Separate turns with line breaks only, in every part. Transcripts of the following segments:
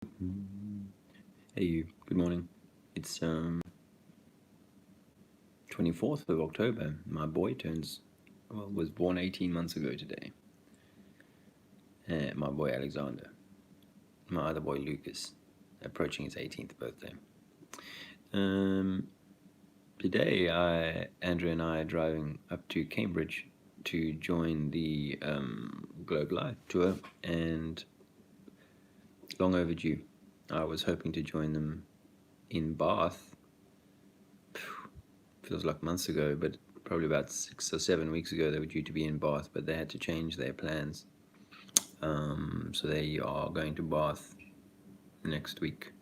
Hey you, good morning. It's 24th of October. My boy was born 18 months ago today. My boy Alexander. My other boy Lucas, approaching his 18th birthday. Today, Andrew and I are driving up to Cambridge to join the Globe Lie tour, and long overdue. I was hoping to join them in Bath. Feels like months ago, but probably about 6 or 7 weeks ago they were due to be in Bath, but they had to change their plans. So they are going to Bath next week.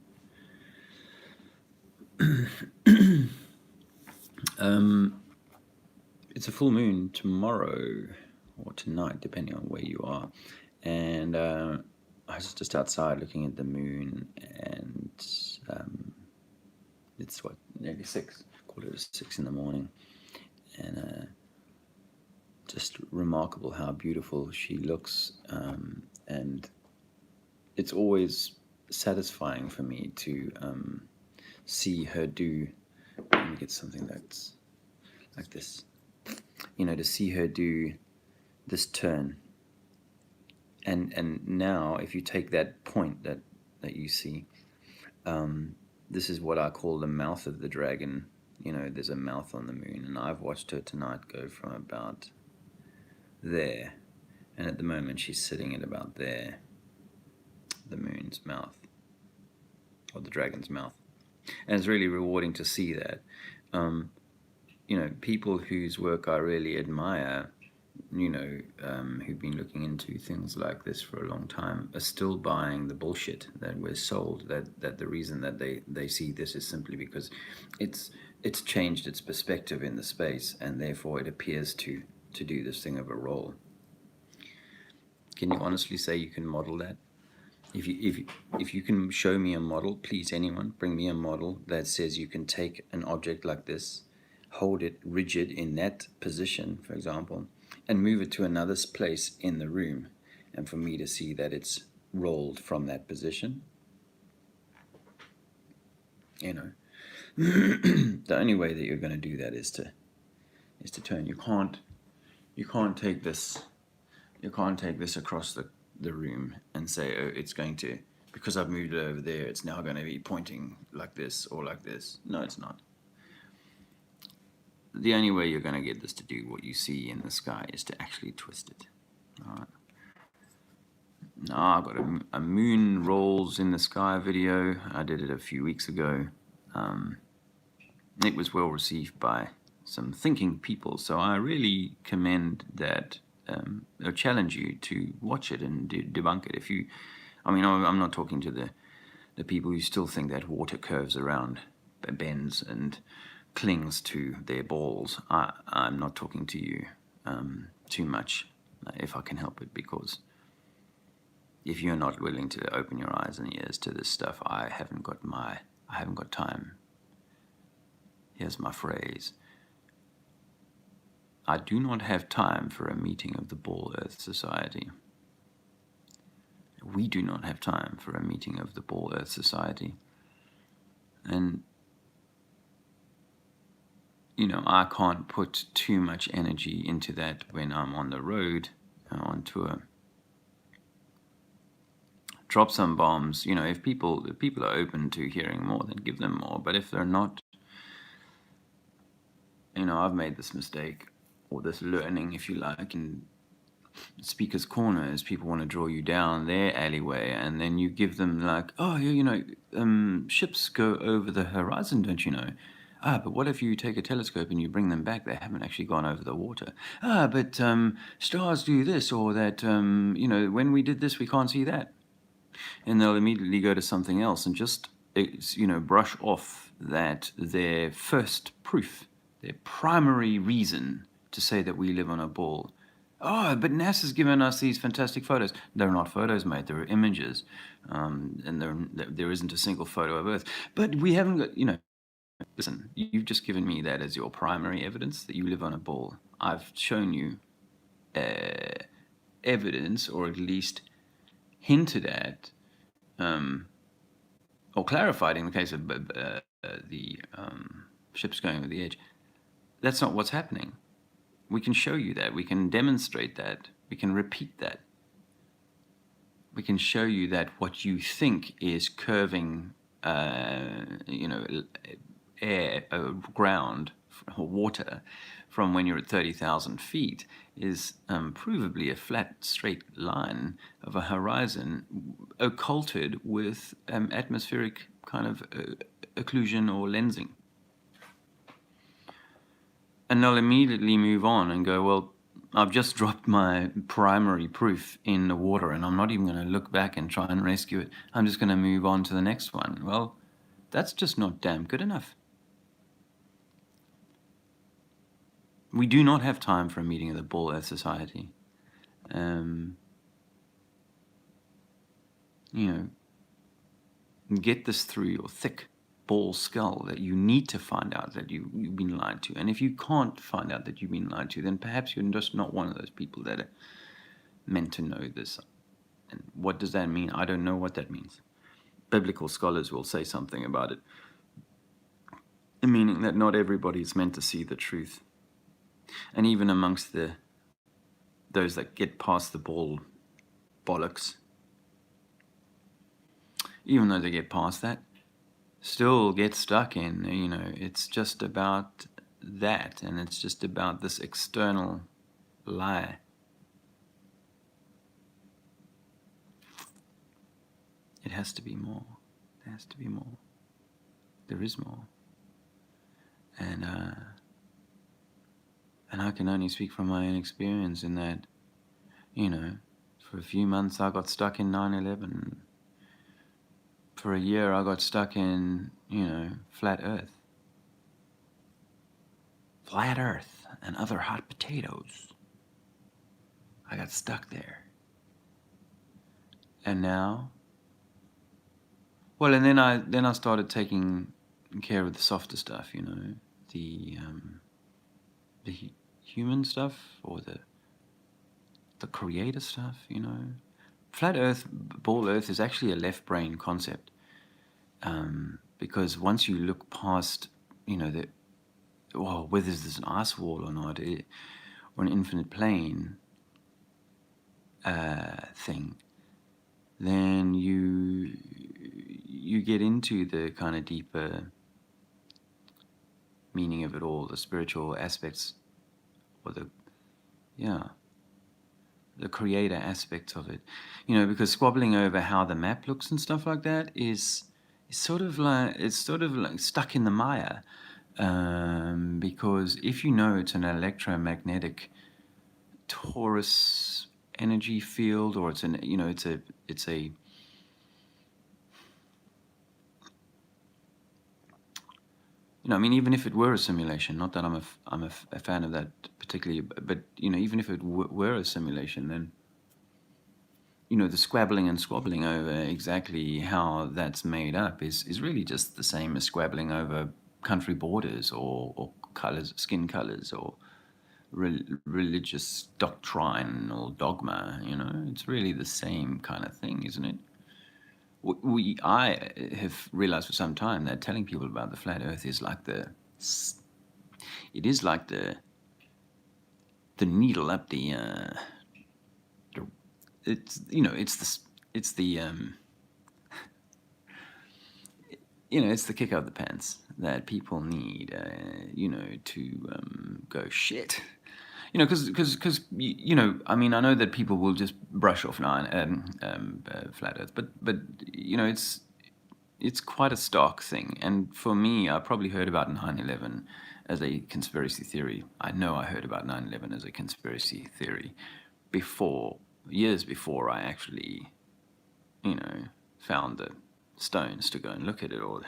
It's a full moon tomorrow or tonight, depending on where you are, and I was just outside looking at the moon, and it's nearly 6, 5:45 in the morning, and just remarkable how beautiful she looks, and it's always satisfying for me to see her do. Let me get something that's like this, to see her do this turn. And now, if you take that point that you see, this is what I call the mouth of the dragon. There's a mouth on the moon, and I've watched her tonight go from about there, and at the moment she's sitting at about there, the moon's mouth, or the dragon's mouth. And it's really rewarding to see that. People whose work I really admire, who've been looking into things like this for a long time, are still buying the bullshit that we're sold, that the reason that they see this is simply because it's changed its perspective in the space, and therefore it appears to do this thing of a roll. Can you honestly say you can model that? If you can show me a model, please, anyone, bring me a model that says you can take an object like this, hold it rigid in that position, for example, and move it to another place in the room, and for me to see that it's rolled from that position. The only way that you're going to do that is to turn. You can't take this across the room and say, oh, it's going to, because I've moved it over there, it's now going to be pointing like this or like this. No, it's not. The only way you're going to get this to do what you see in the sky is to actually twist it. All right. Now, I've got a moon rolls in the sky video. I did it a few weeks ago. It was well received by some thinking people, so I really commend that, or challenge you to watch it and debunk it. I'm not talking to the people who still think that water curves around, bends and clings to their balls. I'm not talking to you too much, if I can help it, because if you're not willing to open your eyes and ears to this stuff, I haven't got time. Here's my phrase. I do not have time for a meeting of the Ball Earth Society. We do not have time for a meeting of the Ball Earth Society. And, I can't put too much energy into that when I'm on the road, on tour. Drop some bombs. If people are open to hearing more, then give them more. But if they're not, I've made this mistake, or this learning, if you like, in speakers' corners. People want to draw you down their alleyway, and then you give them like, oh, ships go over the horizon, don't you know? But what if you take a telescope and you bring them back? They haven't actually gone over the water. But stars do this, or that, when we did this, we can't see that. And they'll immediately go to something else and just, brush off that their first proof, their primary reason to say that we live on a ball. Oh, but NASA's given us these fantastic photos. They're not photos, mate. They're images. And there isn't a single photo of Earth. But we haven't got, listen, you've just given me that as your primary evidence that you live on a ball. I've shown you evidence, or at least hinted at, or clarified in the case of the ships going over the edge. That's not what's happening. We can show you that. We can demonstrate that. We can repeat that. We can show you that what you think is curving, air, ground, or water from when you're at 30,000 feet is provably a flat, straight line of a horizon occulted with atmospheric kind of occlusion or lensing. And they'll immediately move on and go, well, I've just dropped my primary proof in the water and I'm not even going to look back and try and rescue it. I'm just going to move on to the next one. Well, that's just not damn good enough. We do not have time for a meeting of the Ball Earth Society. Get this through your thick ball skull that you need to find out that you've been lied to. And if you can't find out that you've been lied to, then perhaps you're just not one of those people that are meant to know this. And what does that mean? I don't know what that means. Biblical scholars will say something about it, meaning that not everybody is meant to see the truth. And even amongst those that get past the ball bollocks, even though they get past that, still get stuck in, it's just about that, and it's just about this external lie. It has to be more. There has to be more. There is more. And I can only speak from my own experience in that, for a few months I got stuck in 9/11. For a year I got stuck in, flat Earth. Flat Earth and other hot potatoes. I got stuck there. And now, well, and then I started taking care of the softer stuff, the human stuff, or the creator stuff, Flat Earth, ball Earth is actually a left brain concept, because once you look past, whether there's an ice wall or not, or an infinite plane thing, then you get into the kind of deeper meaning of it all, the spiritual aspects, or the creator aspects of it, because squabbling over how the map looks and stuff like that is sort of like stuck in the mire, because if it's an electromagnetic torus energy field, or it's a even if it were a simulation, not that I'm a fan of that particularly, but even if it were a simulation, then the squabbling and squabbling over exactly how that's made up is really just the same as squabbling over country borders or colors, skin colors, or religious doctrinal dogma. It's really the same kind of thing, isn't it? I have realized for some time that telling people about the flat Earth is like the needle up the it's the kick out the pants that people need, to go shit. Because I know that people will just brush off flat Earth, but it's quite a stark thing. And for me, I probably heard about 9/11 as a conspiracy theory. I know I heard about 9/11 as a conspiracy theory years before I actually, found the stones to go and look at it, or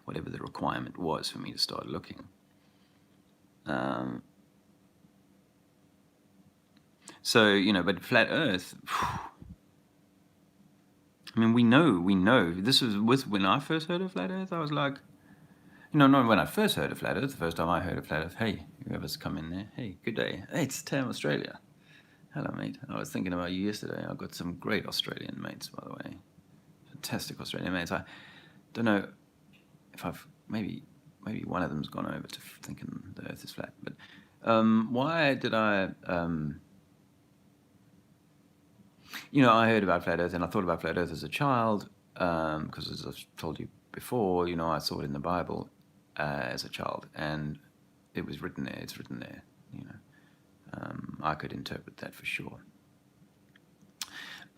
whatever the requirement was for me to start looking. So, but flat Earth, we know. This was when I first heard of flat Earth, I was like, not when I first heard of flat Earth, the first time I heard of flat Earth, hey, whoever's come in there, hey, good day. Hey, it's Tam, Australia. Hello, mate. I was thinking about you yesterday. I've got some great Australian mates, by the way. fantastic Australian mates. I don't know if I've maybe one of them's gone over to thinking the Earth is flat. But why did I? I heard about flat Earth, and I thought about flat Earth as a child, because as I've told you before, I saw it in the Bible as a child, and it was written there. It's written there. I could interpret that for sure.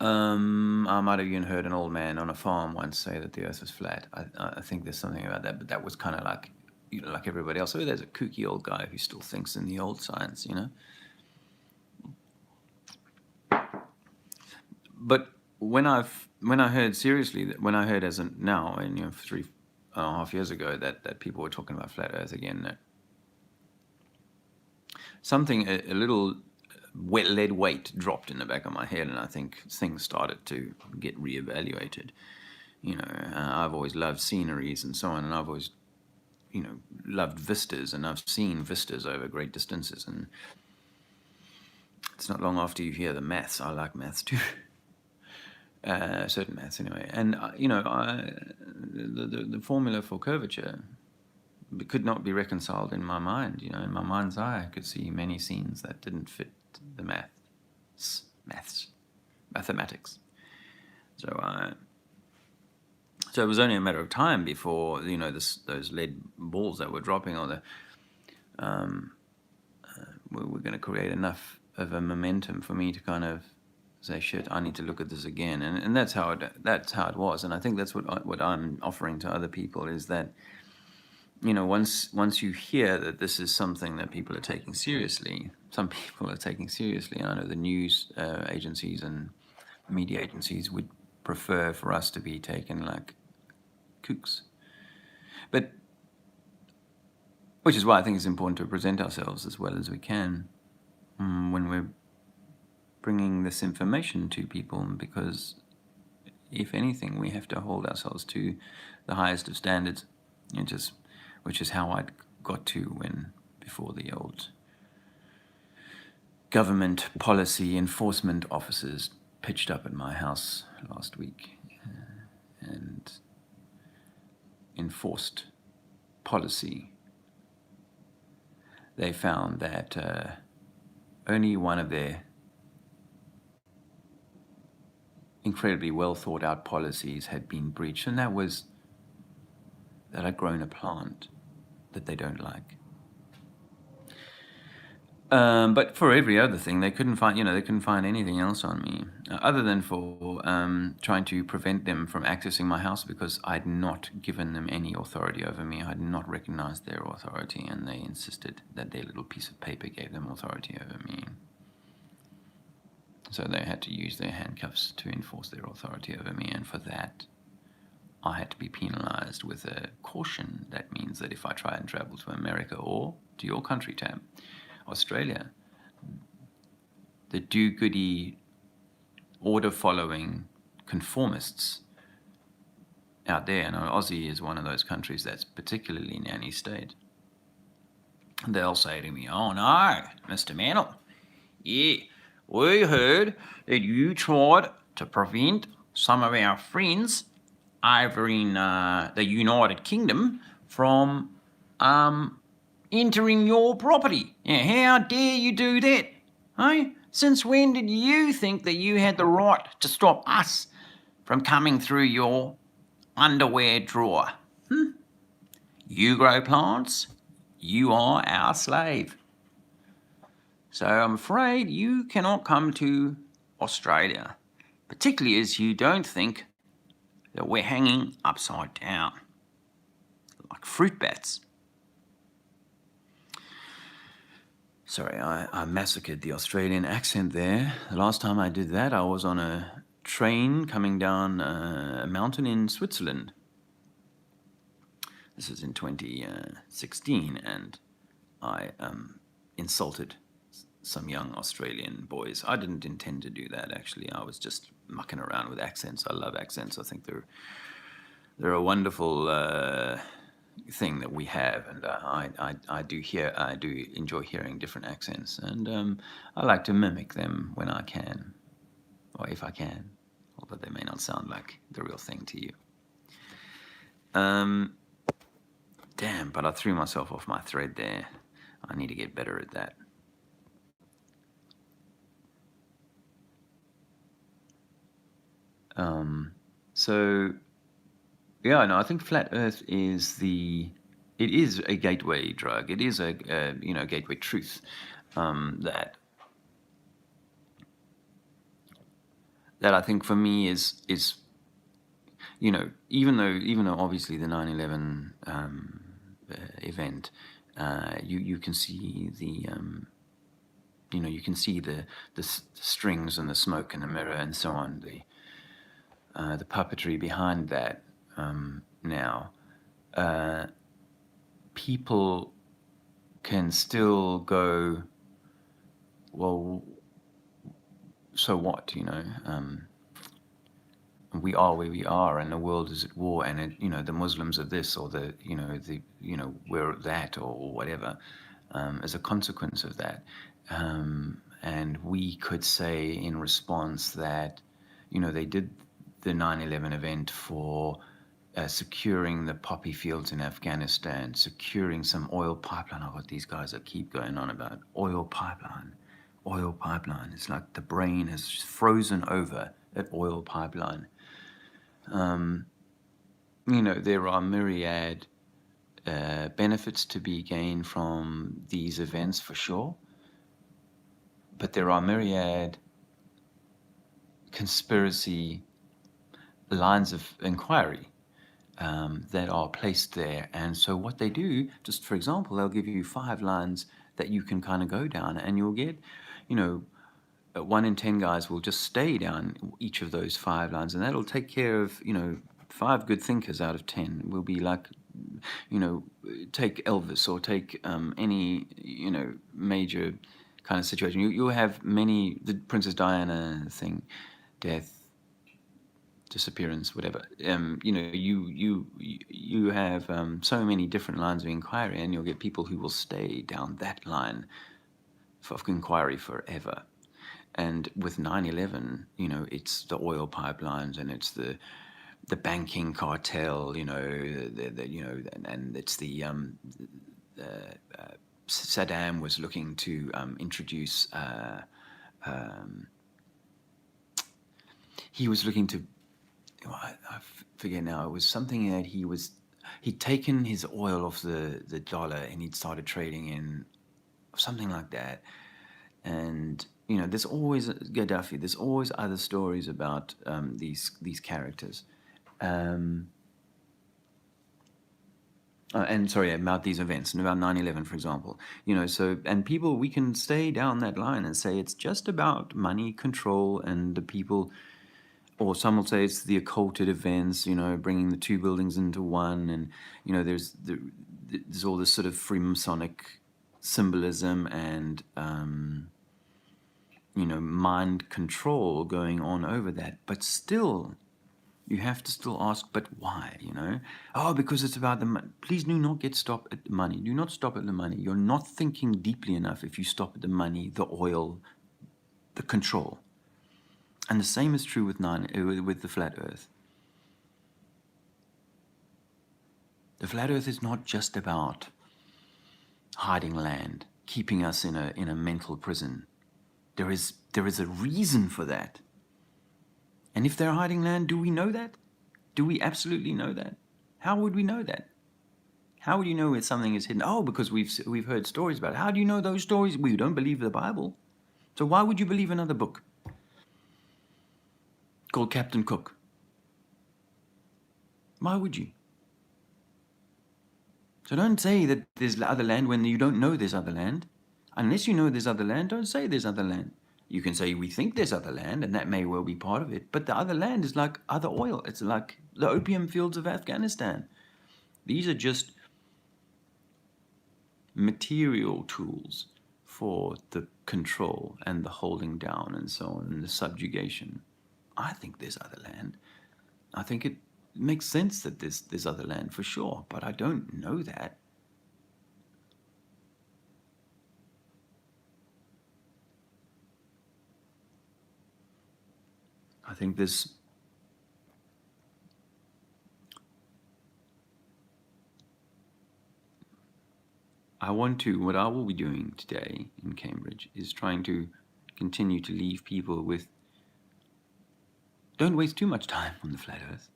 I might have even heard an old man on a farm once say that the Earth was flat. I think there's something about that, but that was kind of like, like everybody else. So there's a kooky old guy who still thinks in the old science, But when I heard seriously, when I heard as a now, and 3.5 years ago, that people were talking about flat Earth again, that something a little lead weight dropped in the back of my head, and I think things started to get reevaluated. I've always loved sceneries and so on, and I've always, loved vistas, and I've seen vistas over great distances, and it's not long after you hear the maths. I like maths too. Certain maths anyway, and the formula for curvature could not be reconciled in my mind. In my mind's eye, I could see many scenes that didn't fit the mathematics. So it was only a matter of time before those lead balls that were dropping, or were going to create enough of a momentum for me to kind of say, shit, I need to look at this again, and that's how it was. And I think that's what I'm offering to other people, is that once you hear that this is something that people are taking seriously, some people are taking seriously. I know the news agencies and media agencies would prefer for us to be taken like kooks, but which is why I think it's important to present ourselves as well as we can when we're bringing this information to people, because if anything, we have to hold ourselves to the highest of standards, which is how I got to before the old government policy enforcement officers pitched up at my house last week and enforced policy. They found that only one of their incredibly well thought out policies had been breached, and that was that I'd grown a plant that they don't like. But for every other thing, they couldn't find anything else on me other than for trying to prevent them from accessing my house, because I'd not given them any authority over me. I'd not recognized their authority, and they insisted that their little piece of paper gave them authority over me. So they had to use their handcuffs to enforce their authority over me, and for that, I had to be penalized with a caution. That means that if I try and travel to America or to your country, Tam, Australia, the do-goody, order-following conformists out there, and Aussie is one of those countries that's particularly nanny state, they'll say to me, "Oh no, Mr. Mantle, yeah, we heard that you tried to prevent some of our friends over in the United Kingdom from entering your property. Yeah, how dare you do that? Hey? Since when did you think that you had the right to stop us from coming through your underwear drawer? You grow plants, you are our slave. So I'm afraid you cannot come to Australia, particularly as you don't think that we're hanging upside down like fruit bats." Sorry, I massacred the Australian accent there. The last time I did that, I was on a train coming down a mountain in Switzerland. This was in 2016, and I insulted some young Australian boys. I didn't intend to do that, actually. I was just mucking around with accents. I love accents. I think they're a wonderful thing that we have, and I do enjoy hearing different accents, and I like to mimic them when I can, or if I can. although they may not sound like the real thing to you. Damn, but I threw myself off my thread there. I need to get better at that. So, yeah, no, I think flat Earth is it is a gateway drug. It is a gateway truth that I think for me is even though obviously the 9/11 event, you can see you can see the strings and the smoke and the mirror and so on, the puppetry behind that. Now, people can still go, well, so what, we are where we are, and the world is at war, and the Muslims are this, or we're that, or whatever, as a consequence of that. And we could say in response that, they did the 9/11 event for securing the poppy fields in Afghanistan, securing some oil pipeline. I've got these guys that keep going on about oil pipeline. Oil pipeline. It's like the brain has frozen over at oil pipeline. There are myriad benefits to be gained from these events for sure, but there are myriad conspiracy lines of inquiry that are placed there. And so what they do, just for example, they'll give you 5 lines that you can kind of go down, and you'll get, 1 in 10 guys will just stay down each of those 5 lines, and that'll take care of, 5 good thinkers out of 10 will be like, take Elvis, or take any, major kind of situation. You'll have the Princess Diana thing, death, disappearance, whatever. You have so many different lines of inquiry, and you'll get people who will stay down that line of inquiry forever. And with 9/11, it's the oil pipelines, and it's the banking cartel, and it's the Saddam was looking to introduce. He was looking to. I forget now. It was something that he'd taken his oil off the dollar, and he'd started trading in something like that. And there's always Gaddafi. There's always other stories about these characters, and sorry, about these events, and about 9/11, for example. So, and people, we can stay down that line and say it's just about money, control, and the people. Or some will say it's the occulted events, bringing the 2 buildings into one, and there's all this sort of Freemasonic symbolism and mind control going on over that. But still, you have to still ask, but why? Oh, because it's about the money. Please do not stop at the money. Do not stop at the money. You're not thinking deeply enough if you stop at the money, the oil, the control. And the same is true with the flat Earth. The flat Earth is not just about hiding land, keeping us in a mental prison. There is a reason for that. And if they're hiding land, do we know that? Do we absolutely know that? How would we know that? How would you know if something is hidden? Oh, because we've heard stories about it. How do you know those stories? We don't believe the Bible. So why would you believe another book called Captain Cook? Why would you? So don't say that there's other land when you don't know there's other land. Unless you know there's other land, don't say there's other land. You can say we think there's other land, and that may well be part of it. But the other land is like other oil. It's like the opium fields of Afghanistan. These are just material tools for the control and the holding down and so on, and the subjugation. I think there's other land. I think it makes sense that there's other land for sure, but I don't know that. I think there's what I will be doing today in Cambridge is trying to continue to leave people with, don't waste too much time on the flat earth.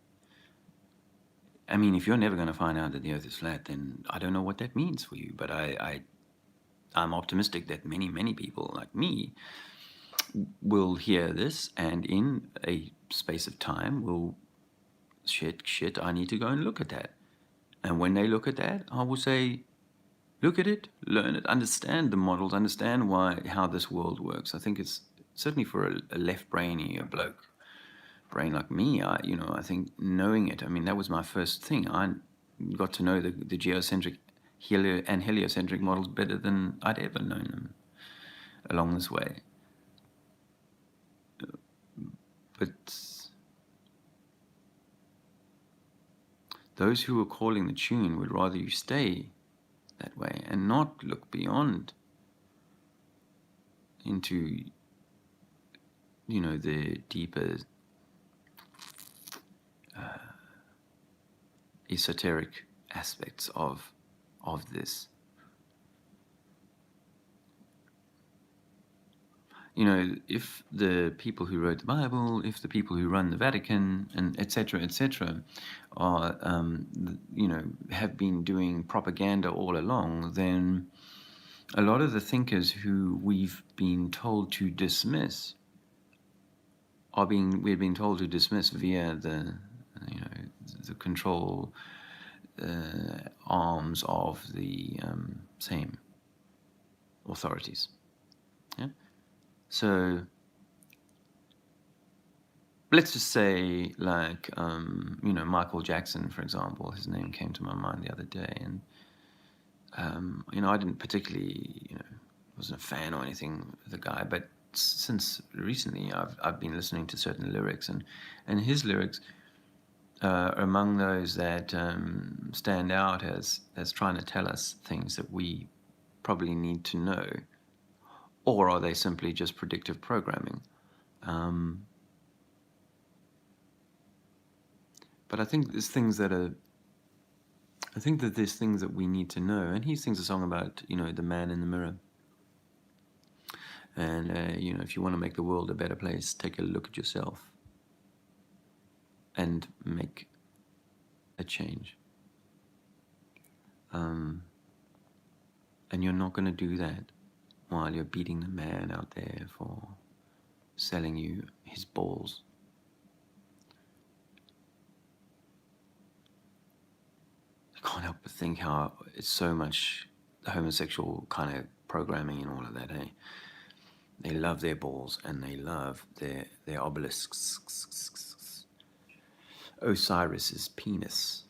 I mean, if you're never going to find out that the earth is flat, then I don't know what that means for you. But I'm optimistic that many, many people like me will hear this, and in a space of time will, shit, I need to go and look at that. And when they look at that, I will say, look at it, learn it, understand the models, understand how this world works. I think it's certainly for a left-brainy brain like me. I think knowing it. I mean, that was my first thing. I got to know the geocentric and heliocentric models better than I'd ever known them along this way. But those who are calling the tune would rather you stay that way and not look beyond into, the deeper esoteric aspects of this. If the people who wrote the Bible, if the people who run the Vatican, and etc., are, have been doing propaganda all along, then a lot of the thinkers who we've been told to dismiss we've been told to dismiss via the control arms of the same authorities. Yeah. So let's just say, like, Michael Jackson, for example. His name came to my mind the other day, and I didn't particularly, wasn't a fan or anything of the guy, but since recently I've been listening to certain lyrics, and his lyrics are among those that stand out as trying to tell us things that we probably need to know. Or are they simply just predictive programming? But I think there's things that we need to know. And he sings a song about, the man in the mirror. And, if you want to make the world a better place, take a look at yourself and make a change. And you're not going to do that while you're beating the man out there for selling you his balls. I can't help but think how it's so much homosexual kind of programming and all of that, eh? They love their balls and they love their obelisks. Osiris's penis.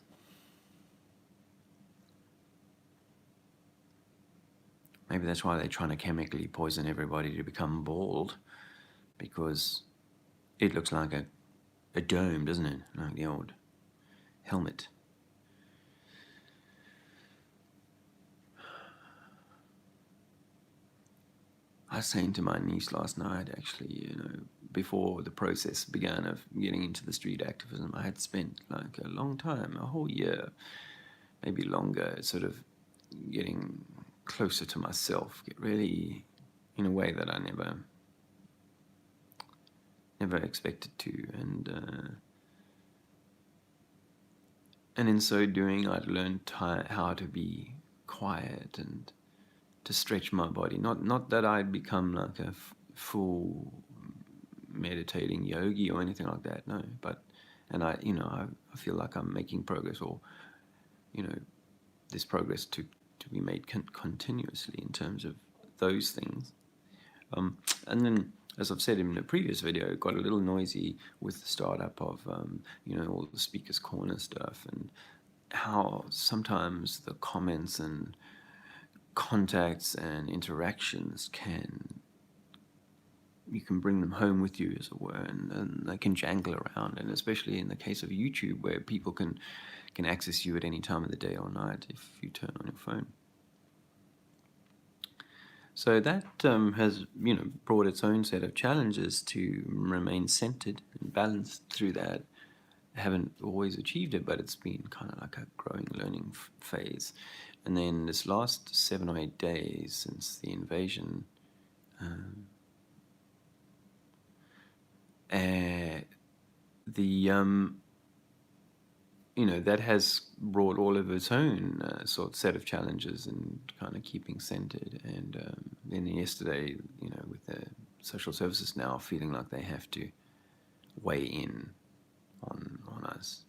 Maybe that's why they're trying to chemically poison everybody to become bald, because it looks like a dome, doesn't it? Like the old helmet. I was saying to my niece last night, actually, before the process began of getting into the street activism, I had spent like a long time, a whole year, maybe longer, sort of getting closer to myself, get really in a way that I never expected to, and in so doing, I'd learned how to be quiet and to stretch my body. Not that I'd become like a full meditating yogi or anything like that. No, and I feel like I'm making progress, or this progress to be made continuously in terms of those things. And then, as I've said in a previous video, it got a little noisy with the startup of all the Speaker's Corner stuff, and how sometimes the comments and contacts and interactions you can bring them home with you, as it were, and they can jangle around. And especially in the case of YouTube, where people can access you at any time of the day or night if you turn on your phone. So that has brought its own set of challenges to remain centered and balanced through that. haven't always achieved it, but it's been kind of like a growing, learning phase. And then this last 7 or 8 days since the invasion, the that has brought all of its own set of challenges and kind of keeping centered. And then yesterday, with the social services now feeling like they have to weigh in on us.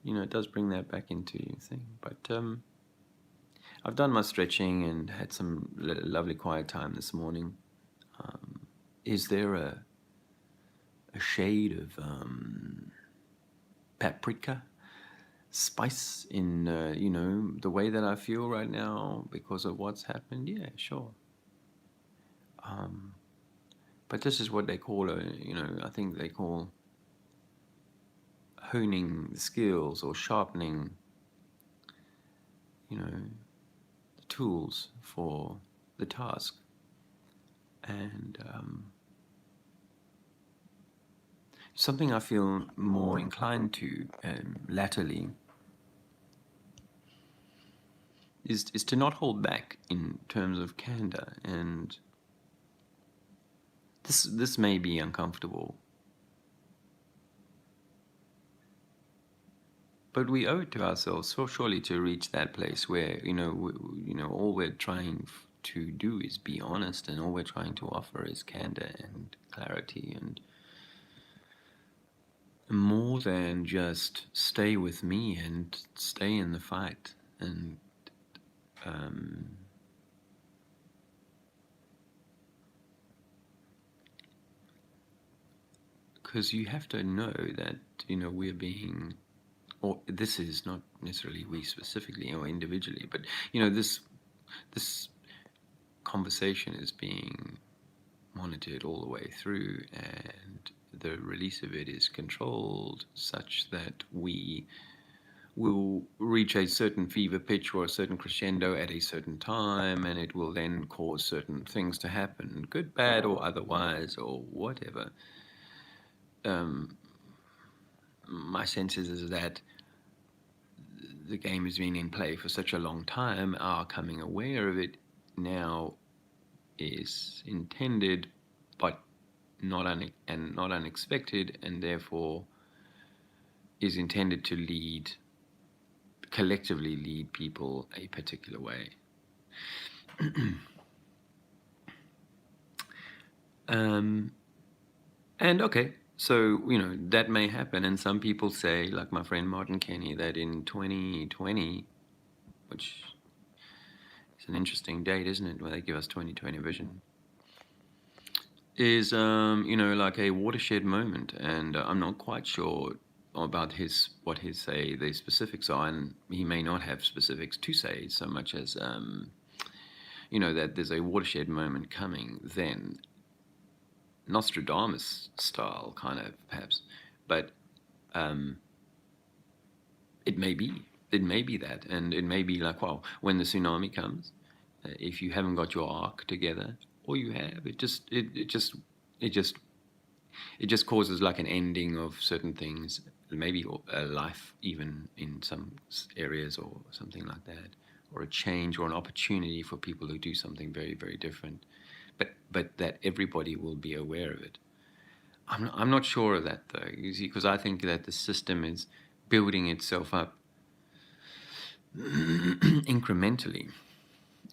It does bring that back into your thing. But I've done my stretching and had some lovely quiet time this morning. Is there a shade of paprika spice in the way that I feel right now because of what's happened? Yeah, sure. But this is what they call I think they call honing the skills or sharpening the tools for the task. And something I feel more inclined to latterly is to not hold back in terms of candor. And this may be uncomfortable, but we owe it to ourselves surely to reach that place where all we're trying to do is be honest, and all we're trying to offer is candor and clarity, and more than just stay with me and stay in the fight. And because you have to know that we're being, or this is not necessarily we specifically or individually, but this conversation is being monitored all the way through, and the release of it is controlled such that we will reach a certain fever pitch or a certain crescendo at a certain time, and it will then cause certain things to happen, good, bad, or otherwise, or whatever. My sense is that the game has been in play for such a long time. Our coming aware of it now is intended, but not unexpected, and therefore is intended to collectively lead people a particular way. And okay, so that may happen, and some people say, like my friend Martin Kenny, that in 2020, which is an interesting date, isn't it, where they give us 2020 vision, is like a watershed moment. And I'm not quite sure about what his say the specifics are, and he may not have specifics to say so much as that there's a watershed moment coming then, Nostradamus style kind of perhaps, but it may be that, and it may be like, well, when the tsunami comes, if you haven't got your ark together, or you have, it just causes like an ending of certain things, maybe a life even in some areas or something like that, or a change or an opportunity for people who do something very, very different, but that everybody will be aware of it. I'm not sure of that though, you see, because I think that the system is building itself up incrementally,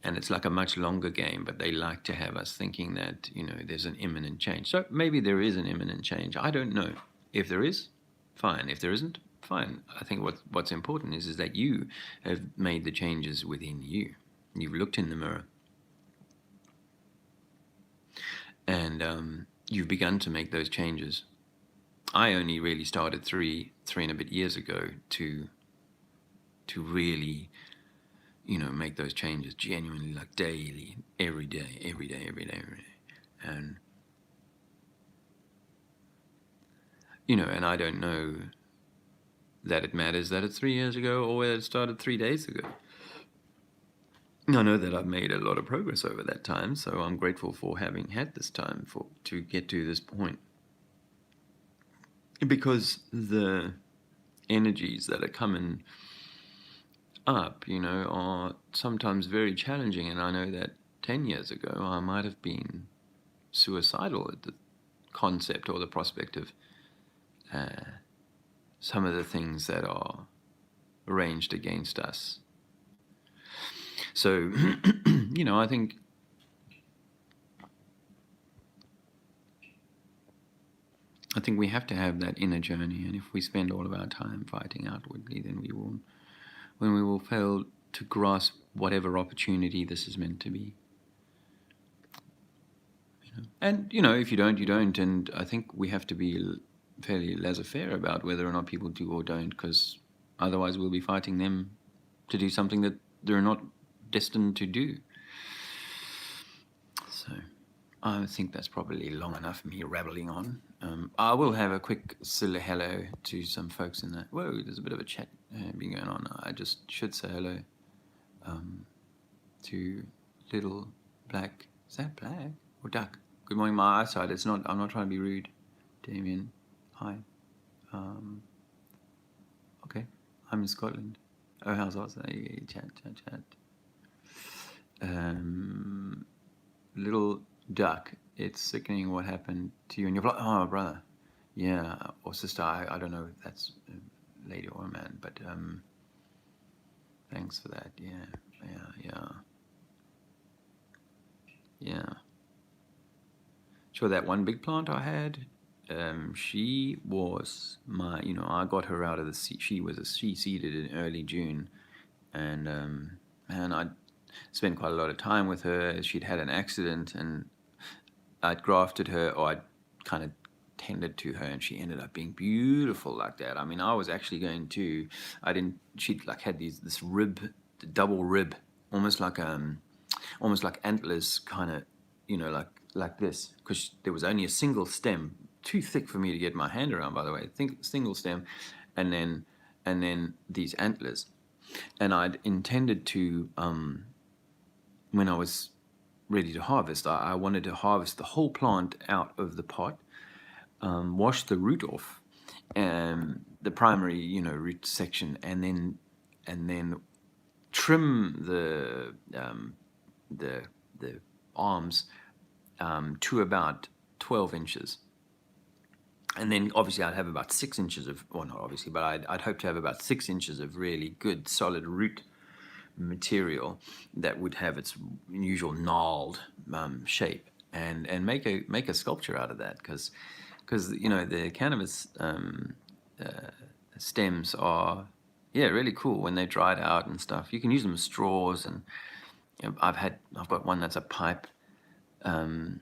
and it's like a much longer game, but they like to have us thinking that there's an imminent change. So maybe there is an imminent change. I don't know. If there is, fine. If there isn't, fine. I think what's important is that you have made the changes within you. You've looked in the mirror, and you've begun to make those changes. I only really started three and a bit years ago to really make those changes genuinely, like daily, every day. And and I don't know that it matters that it's 3 years ago or whether it started 3 days ago. I know that I've made a lot of progress over that time, so I'm grateful for having had this time to get to this point. because the energies that are coming up, are sometimes very challenging. And I know that 10 years ago, I might have been suicidal at the concept or the prospect of some of the things that are arranged against us. So, I think we have to have that inner journey, and if we spend all of our time fighting outwardly, then we will fail to grasp whatever opportunity this is meant to be. And if you don't, you don't. And I think we have to be fairly laissez-faire about whether or not people do or don't, because otherwise we'll be fighting them to do something that they're not destined to do. So I think that's probably long enough me rattling on. I will have a quick hello to some folks in that. Whoa, there's a bit of a chat been going on. I just should say hello to Little Black. Is that black or duck? Good morning, my eyesight. It's not. I'm not trying to be rude. Damien, hi. Okay, I'm in Scotland. Oh, how's that? Chat. Little duck. It's sickening what happened to you and your oh, brother. Yeah, or sister. I don't know if that's a lady or a man, but thanks for that. Yeah. Sure, that one big plant I had, she was my, I got her out of the seed. She was she seeded in early June, and I spent quite a lot of time with her. She'd had an accident, and I'd grafted her, or I'd kind of tended to her, and she ended up being beautiful like that. I mean, I was actually going to, she'd like had this rib, double rib, almost like antlers, kind of, like this, because there was only a single stem, too thick for me to get my hand around, by the way. Single stem, and then these antlers, and I'd intended to, when I was ready to harvest, I wanted to harvest the whole plant out of the pot, wash the root off, the primary, root section, and then trim the arms to about 12 inches. And then obviously I'd have about 6 inches of, well, not obviously, but I'd hope to have about 6 inches of really good solid root material that would have its usual gnarled shape, and make a sculpture out of that, because the cannabis stems are really cool when they're dried out and stuff. You can use them as straws, and I've got one that's a pipe. So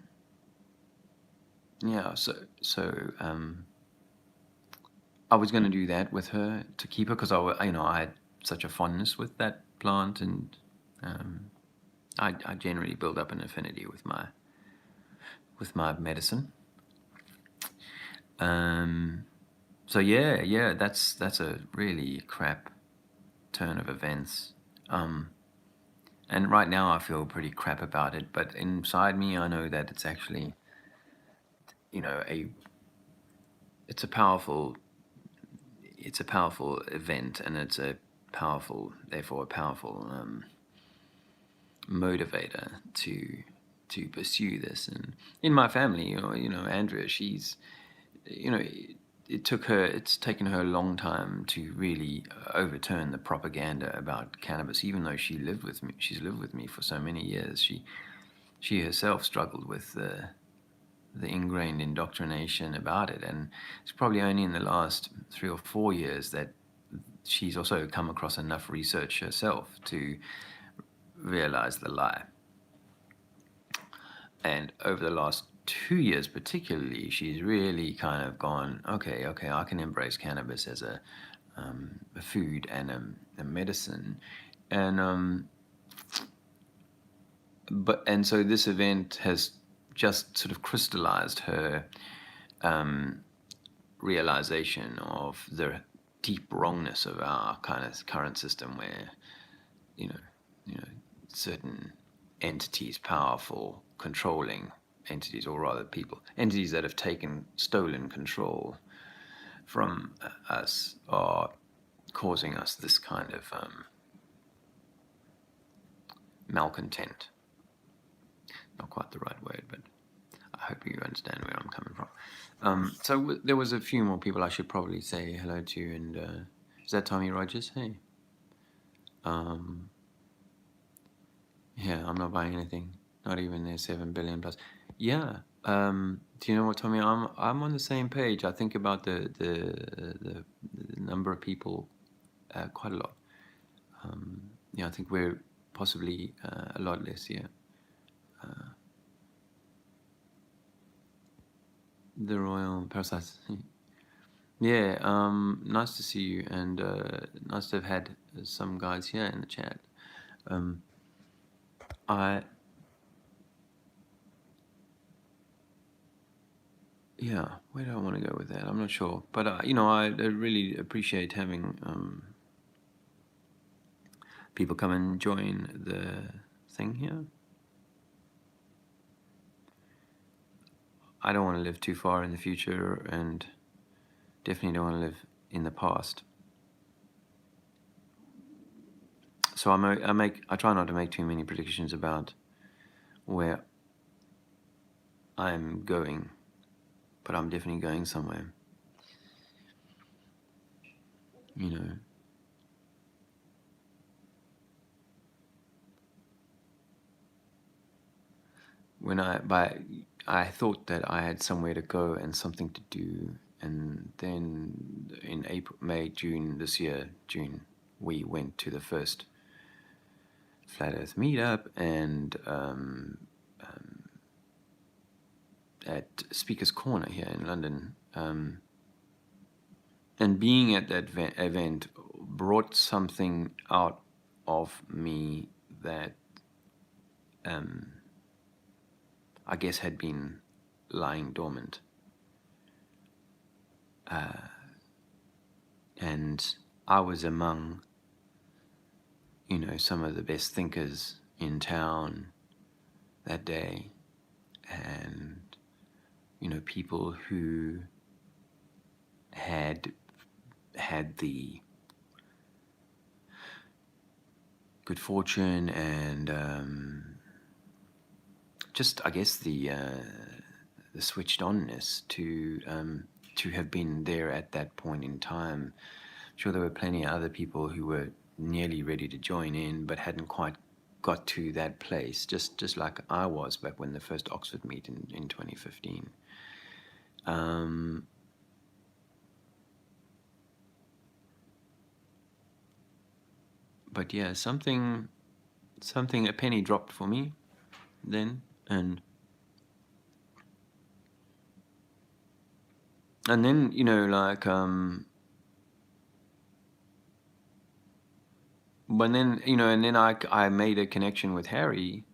I was going to do that with her to keep her, because I had such a fondness with that plant, and I generally build up an affinity with my medicine. So that's a really crap turn of events. And right now I feel pretty crap about it, but inside me I know that it's actually, it's a powerful event, and it's therefore a powerful motivator to pursue this. And in my family, Andrea, she's, it's taken her a long time to really overturn the propaganda about cannabis, even though she's lived with me for so many years. She herself struggled with the ingrained indoctrination about it, and it's probably only in the last 3 or 4 years that she's also come across enough research herself to realize the lie. And over the last 2 years particularly, she's really kind of gone, okay, I can embrace cannabis as a food and a medicine. And so this event has just sort of crystallized her realization of the deep wrongness of our kind of current system, where certain entities, powerful, controlling entities, or rather entities that have stolen control from us are causing us this kind of malcontent. Not quite the right word, but I hope you understand where I'm coming from. So there was a few more people I should probably say hello to, and is that Tommy Rogers? Hey. Yeah, I'm not buying anything. Not even their 7 billion plus. Yeah. Do you know what, Tommy? I'm on the same page. I think about the number of people quite a lot. Yeah, I think we're possibly a lot less here. The Royal Parasites. Yeah, nice to see you, and nice to have had some guys here in the chat. Yeah, where do I want to go with that? I'm not sure, but I really appreciate having people come and join the thing here. I don't want to live too far in the future, and definitely don't want to live in the past. So I try not to make too many predictions about where I'm going, but I'm definitely going somewhere. When I thought that I had somewhere to go and something to do, and then in April, May, June this year, we went to the first Flat Earth meetup, and at Speaker's Corner here in London, and being at that event brought something out of me that I guess had been lying dormant. And I was among, some of the best thinkers in town that day, and, people who had the good fortune and just, I guess, the switched onness to have been there at that point in time. I'm sure there were plenty of other people who were nearly ready to join in, but hadn't quite got to that place, just like I was back when the first Oxford meet in 2015. But yeah, something, a penny dropped for me then, and then, but then, and then I made a connection with Harry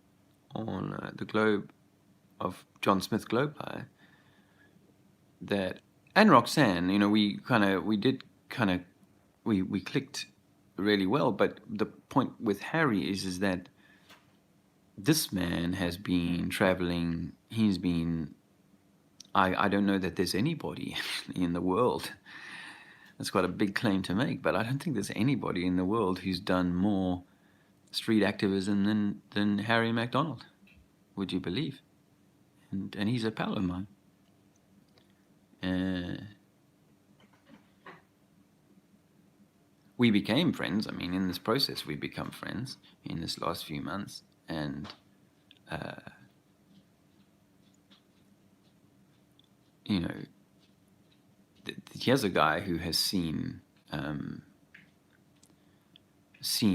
on the Globe of John Smith Globe Lie, that, and Roxanne, we clicked really well. But the point with Harry is that this man has been traveling. He's been, I don't know that there's anybody in the world. That's quite a big claim to make, but I don't think there's anybody in the world who's done more street activism than Harry MacDonald. Would you believe? And he's a pal of mine. We became friends. I mean, in this process, we become friends in this last few months, and here's a guy who has seen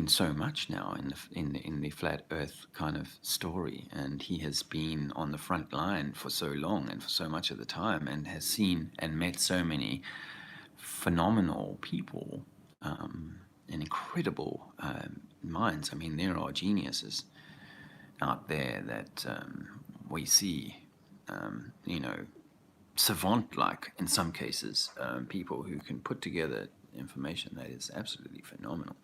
so much now in the flat Earth kind of story, and he has been on the front line for so long and for so much of the time, and has seen and met so many phenomenal people and incredible minds. I mean, there are geniuses out there that we see, savant-like in some cases, people who can put together information that is absolutely phenomenal,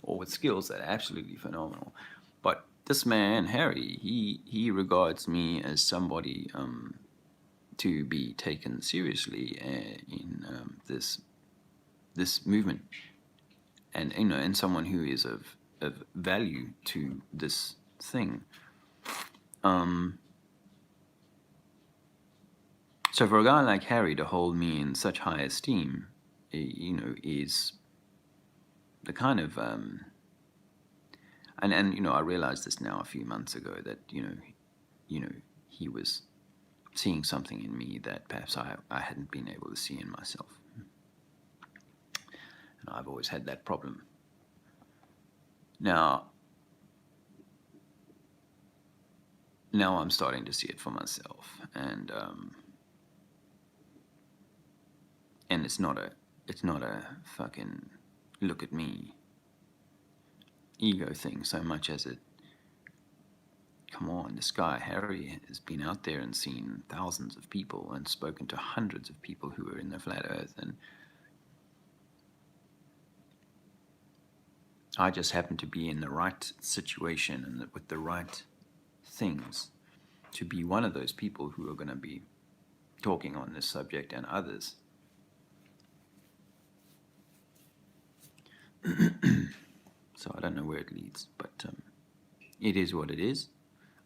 or with skills that are absolutely phenomenal. But this man, Harry, he regards me as somebody to be taken seriously in this movement, and and someone who is of value to this thing. So for a guy like Harry to hold me in such high esteem, is the kind of and I realized this now a few months ago that he was seeing something in me that perhaps I hadn't been able to see in myself. And I've always had that problem. Now I'm starting to see it for myself, and it's not a fucking look at me ego thing so much as it, come on, this guy Harry has been out there and seen thousands of people and spoken to hundreds of people who are in the flat earth, and I just happen to be in the right situation and with the right things to be one of those people who are going to be talking on this subject and others. So I don't know where it leads, but it is what it is.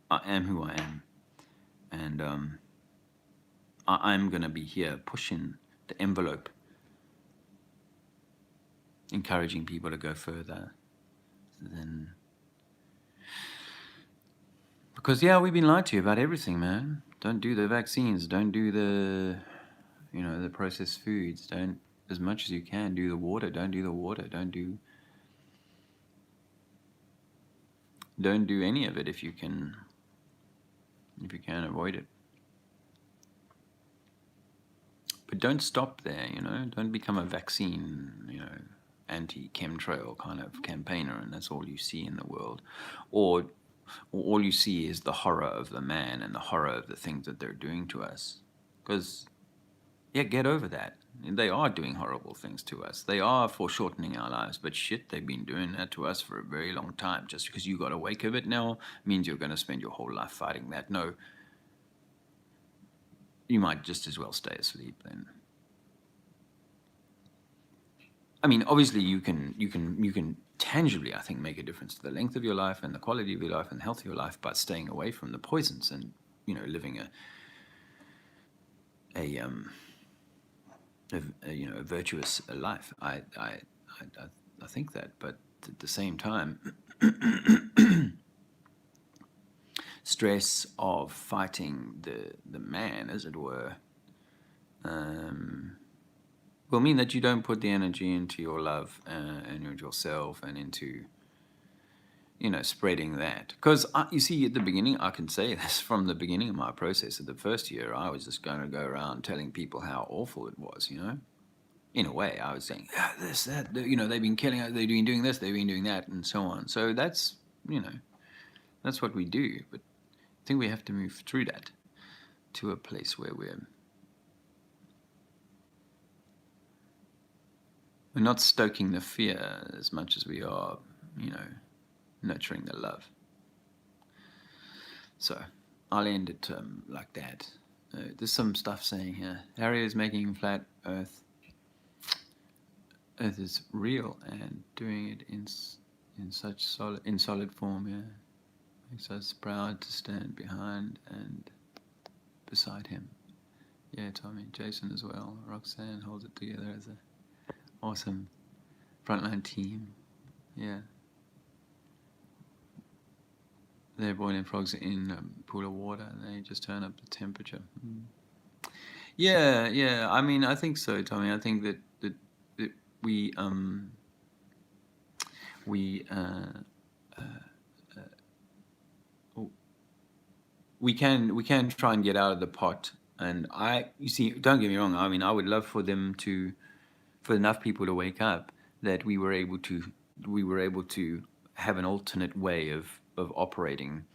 I am who I am, and I'm going to be here pushing the envelope, encouraging people to go further than... Because, yeah, we've been lied to about everything, man. Don't do the vaccines. Don't do the, the processed foods. Don't, as much as you can, do the water. Don't do the water. Don't do any of it if you can avoid it. But don't stop there, Don't become a vaccine, anti-chemtrail kind of campaigner, and that's all you see in the world. Or all you see is the horror of the man and the horror of the things that they're doing to us. Because, yeah, get over that. They are doing horrible things to us. They are foreshortening our lives, but shit, they've been doing that to us for a very long time. Just because you got a wake of it now means you're going to spend your whole life fighting that. No, you might just as well stay asleep then. I mean, obviously you can tangibly, I think, make a difference to the length of your life and the quality of your life and the health of your life by staying away from the poisons and, living a virtuous life. I think that, but at the same time, stress of fighting the man, as it were, will mean that you don't put the energy into your love and into yourself and into, spreading that. Because, you see, at the beginning, I can say this from the beginning of my process of the first year, I was just going to go around telling people how awful it was, In a way, I was saying, this, that, they've been killing us, they've been doing this, they've been doing that, and so on. So that's, that's what we do. But I think we have to move through that to a place where we're not stoking the fear as much as we are, nurturing the love. So I'll end it like that. There's some stuff saying here, Harry is making flat Earth is real and doing it in such solid form. Yeah, makes us proud to stand behind and beside him. Yeah, Tommy, Jason as well. Roxanne holds it together as a awesome frontline team. Yeah. They're boiling frogs in a pool of water and they just turn up the temperature. Yeah. I mean, I think so, Tommy. I think that we can try and get out of the pot. And you see, don't get me wrong. I mean, I would love for enough people to wake up that we were able to have an alternate way of operating,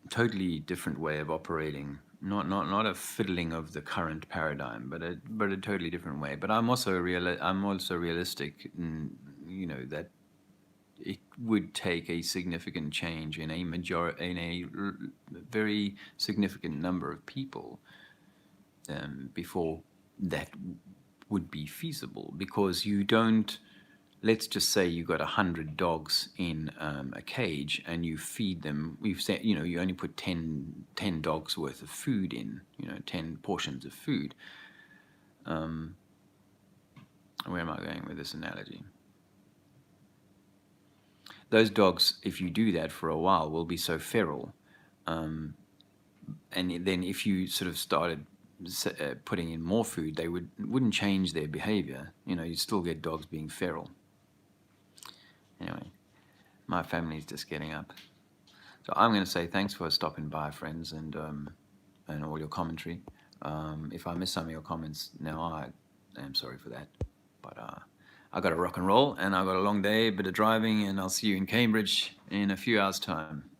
totally different way of operating, not a fiddling of the current paradigm, but a totally different way. But I'm also realistic, that it would take a significant change in a very significant number of people before that would be feasible, because you don't, let's just say you got 100 dogs in a cage and you feed them, we've said, you know, you only put 10 dogs worth of food in, you know, 10 portions of food. Where am I going with this analogy? Those dogs, if you do that for a while, will be so feral. And then if you sort of started putting in more food, they wouldn't change their behavior. You know, you'd still get dogs being feral. Anyway, my family's just getting up. So I'm going to say thanks for stopping by, friends, and all your commentary. If I miss some of your comments now, I am sorry for that. But I got to rock and roll, and I've got a long day, a bit of driving, and I'll see you in Cambridge in a few hours' time.